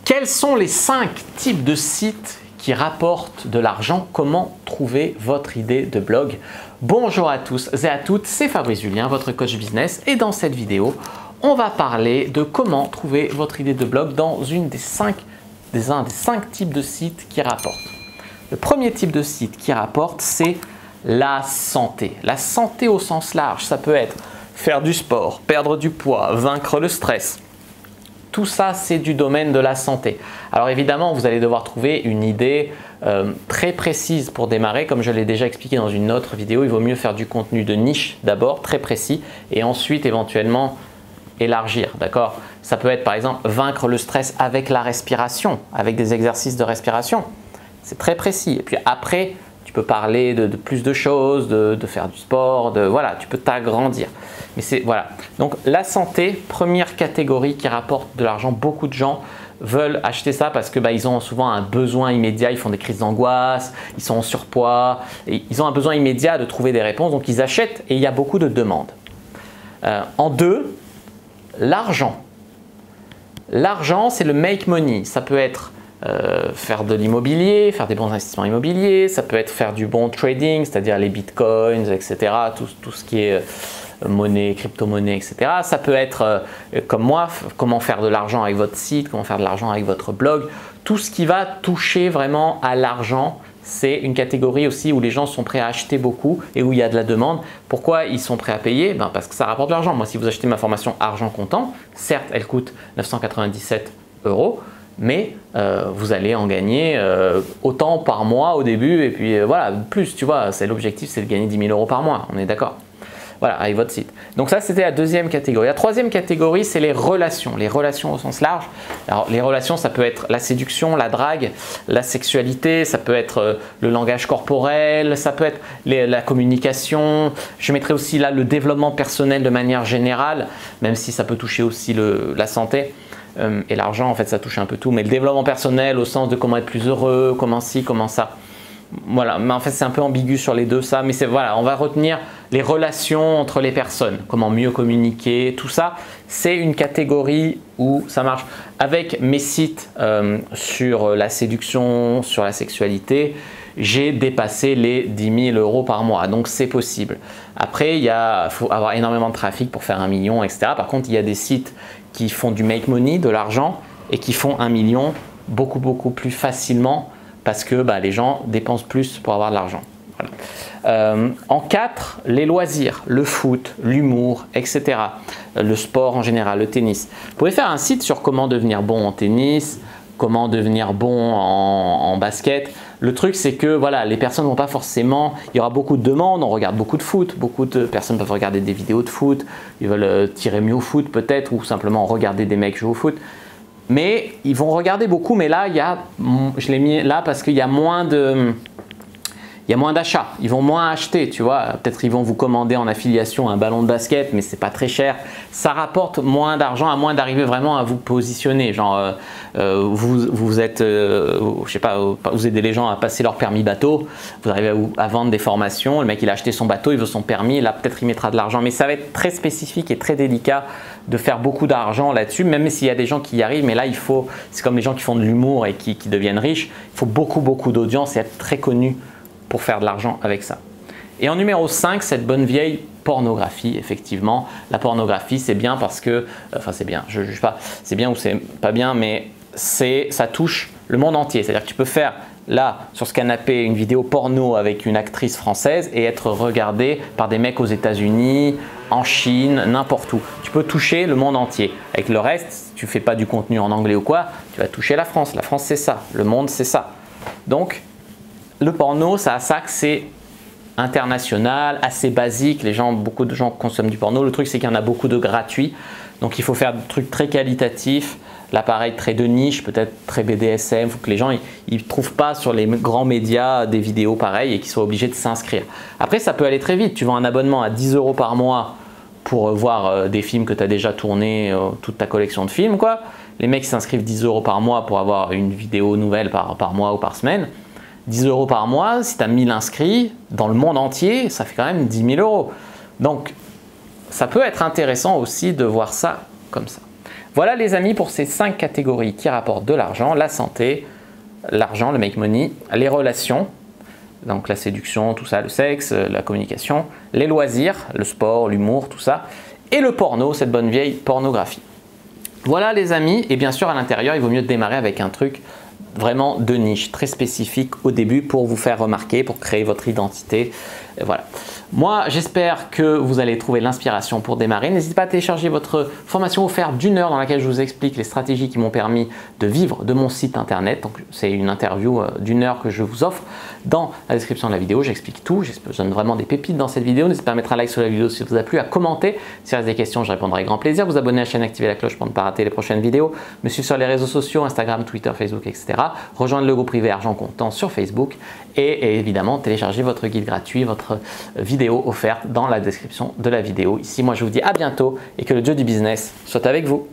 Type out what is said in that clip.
Quels sont les 5 types de sites qui rapportent de l'argent? Comment trouver votre idée de blog? Bonjour à tous et à toutes, c'est Fabrice Julien, votre coach business, et dans cette vidéo, on va parler de comment trouver votre idée de blog dans un des 5 types de sites qui rapportent. Le premier type de site qui rapporte, c'est la santé. La santé au sens large, ça peut être faire du sport, perdre du poids, vaincre le stress. Tout ça, c'est du domaine de la santé. Alors évidemment, vous allez devoir trouver une idée très précise pour démarrer. Comme je l'ai déjà expliqué dans une autre vidéo, il vaut mieux faire du contenu de niche d'abord, très précis, et ensuite éventuellement élargir. D'accord? Ça peut être par exemple vaincre le stress avec la respiration, avec des exercices de respiration. C'est très précis. Et puis après, tu peux parler de plus de choses, de faire du sport, voilà, tu peux t'agrandir. Mais c'est voilà. Donc la santé, première catégorie qui rapporte de l'argent. Beaucoup de gens veulent acheter ça parce que ils ont souvent un besoin immédiat. Ils font des crises d'angoisse, ils sont en surpoids, et ils ont un besoin immédiat de trouver des réponses. Donc ils achètent et il y a beaucoup de demandes. En deux, l'argent. L'argent, c'est le make money. Ça peut être faire de l'immobilier, faire des bons investissements immobiliers, ça peut être faire du bon trading, c'est-à-dire les bitcoins, etc., tout ce qui est monnaie, crypto-monnaie, etc. Ça peut être, comme moi, comment faire de l'argent avec votre site, comment faire de l'argent avec votre blog. Tout ce qui va toucher vraiment à l'argent, c'est une catégorie aussi où les gens sont prêts à acheter beaucoup et où il y a de la demande. Pourquoi ils sont prêts à payer? Parce que ça rapporte de l'argent. Moi, si vous achetez ma formation Argent Comptant, certes, elle coûte 997 €, mais vous allez en gagner autant par mois au début et puis voilà, plus, tu vois, c'est l'objectif, c'est de gagner 10 000 € par mois, on est d'accord? Voilà, avec votre site. Donc ça, c'était la deuxième catégorie. La troisième catégorie, c'est les relations au sens large. Alors les relations, ça peut être la séduction, la drague, la sexualité, ça peut être le langage corporel, ça peut être la communication. Je mettrai aussi là le développement personnel de manière générale, même si ça peut toucher aussi la santé. Et l'argent, en fait, ça touche un peu tout, mais le développement personnel au sens de comment être plus heureux, comment ci, comment ça. Voilà, mais en fait, c'est un peu ambigu sur les deux, ça, mais c'est voilà, on va retenir les relations entre les personnes, comment mieux communiquer, tout ça, c'est une catégorie où ça marche. Avec mes sites sur la séduction, sur la sexualité, j'ai dépassé les 10 000 € par mois, donc c'est possible. Après, il faut avoir énormément de trafic pour faire 1 million, etc. Par contre, il y a des sites qui font du make money, de l'argent, et qui font 1 million beaucoup plus facilement parce que les gens dépensent plus pour avoir de l'argent. Voilà. En 4, les loisirs, le foot, l'humour, etc. Le sport en général, le tennis. Vous pouvez faire un site sur comment devenir bon en tennis, comment devenir bon en basket. Le truc, c'est que voilà, les personnes ne vont pas forcément, il y aura beaucoup de demandes, on regarde beaucoup de foot, beaucoup de personnes peuvent regarder des vidéos de foot, ils veulent tirer mieux au foot peut-être, ou simplement regarder des mecs jouer au foot. Mais ils vont regarder beaucoup, mais là, je l'ai mis là parce qu'il y a moins d'achats, ils vont moins acheter, tu vois. Peut-être ils vont vous commander en affiliation un ballon de basket, mais c'est pas très cher. Ça rapporte moins d'argent à moins d'arriver vraiment à vous positionner. Genre, vous êtes, je sais pas, vous aidez les gens à passer leur permis bateau, vous arrivez à vendre des formations, le mec il a acheté son bateau, il veut son permis, là peut-être il mettra de l'argent, mais ça va être très spécifique et très délicat de faire beaucoup d'argent là-dessus, même s'il y a des gens qui y arrivent, mais là c'est comme les gens qui font de l'humour et qui deviennent riches, il faut beaucoup d'audience et être très connu pour faire de l'argent avec ça. Et en numéro 5, cette bonne vieille pornographie, effectivement. La pornographie, c'est bien parce que, enfin c'est bien, je ne juge pas, c'est bien ou c'est pas bien, mais ça touche le monde entier. C'est-à-dire que tu peux faire là, sur ce canapé, une vidéo porno avec une actrice française et être regardé par des mecs aux États-Unis, en Chine, n'importe où. Tu peux toucher le monde entier. Avec le reste, si tu ne fais pas du contenu en anglais ou quoi, tu vas toucher la France. La France, c'est ça. Le monde, c'est ça. Donc, le porno, ça a ça que c'est international, assez basique. Beaucoup de gens consomment du porno. Le truc, c'est qu'il y en a beaucoup de gratuits. Donc, il faut faire des trucs très qualitatifs. L'appareil très de niche, peut-être très BDSM. Il faut que les gens ne trouvent pas sur les grands médias des vidéos pareilles et qu'ils soient obligés de s'inscrire. Après, ça peut aller très vite. Tu vends un abonnement à 10 € par mois pour voir des films que tu as déjà tournés, toute ta collection de films, quoi. Les mecs s'inscrivent 10 € par mois pour avoir une vidéo nouvelle par mois ou par semaine. 10 € par mois, si tu as 1000 inscrits dans le monde entier, ça fait quand même 10 000 €. Donc, ça peut être intéressant aussi de voir ça comme ça. Voilà les amis pour ces 5 catégories qui rapportent de l'argent: la santé, l'argent, le make money, les relations, donc la séduction, tout ça, le sexe, la communication, les loisirs, le sport, l'humour, tout ça, et le porno, cette bonne vieille pornographie. Voilà les amis, et bien sûr à l'intérieur, il vaut mieux démarrer avec un truc vraiment de niche, très spécifique au début pour vous faire remarquer, pour créer votre identité. Voilà. Moi, j'espère que vous allez trouver l'inspiration pour démarrer. N'hésitez pas à télécharger votre formation offerte d'1 heure dans laquelle je vous explique les stratégies qui m'ont permis de vivre de mon site internet. Donc, c'est une interview d'1 heure que je vous offre. Dans la description de la vidéo, j'explique tout. Je donne vraiment des pépites dans cette vidéo. N'hésitez pas à mettre un like sur la vidéo si ça vous a plu, à commenter. S'il reste des questions, je répondrai avec grand plaisir. Vous abonner à la chaîne, activer la cloche pour ne pas rater les prochaines vidéos. Me suivre sur les réseaux sociaux, Instagram, Twitter, Facebook, etc. Rejoindre le groupe privé Argent Comptant sur Facebook. Et évidemment, télécharger votre guide gratuit, votre vidéo offerte dans la description de la vidéo. Ici, moi, je vous dis à bientôt et que le dieu du business soit avec vous.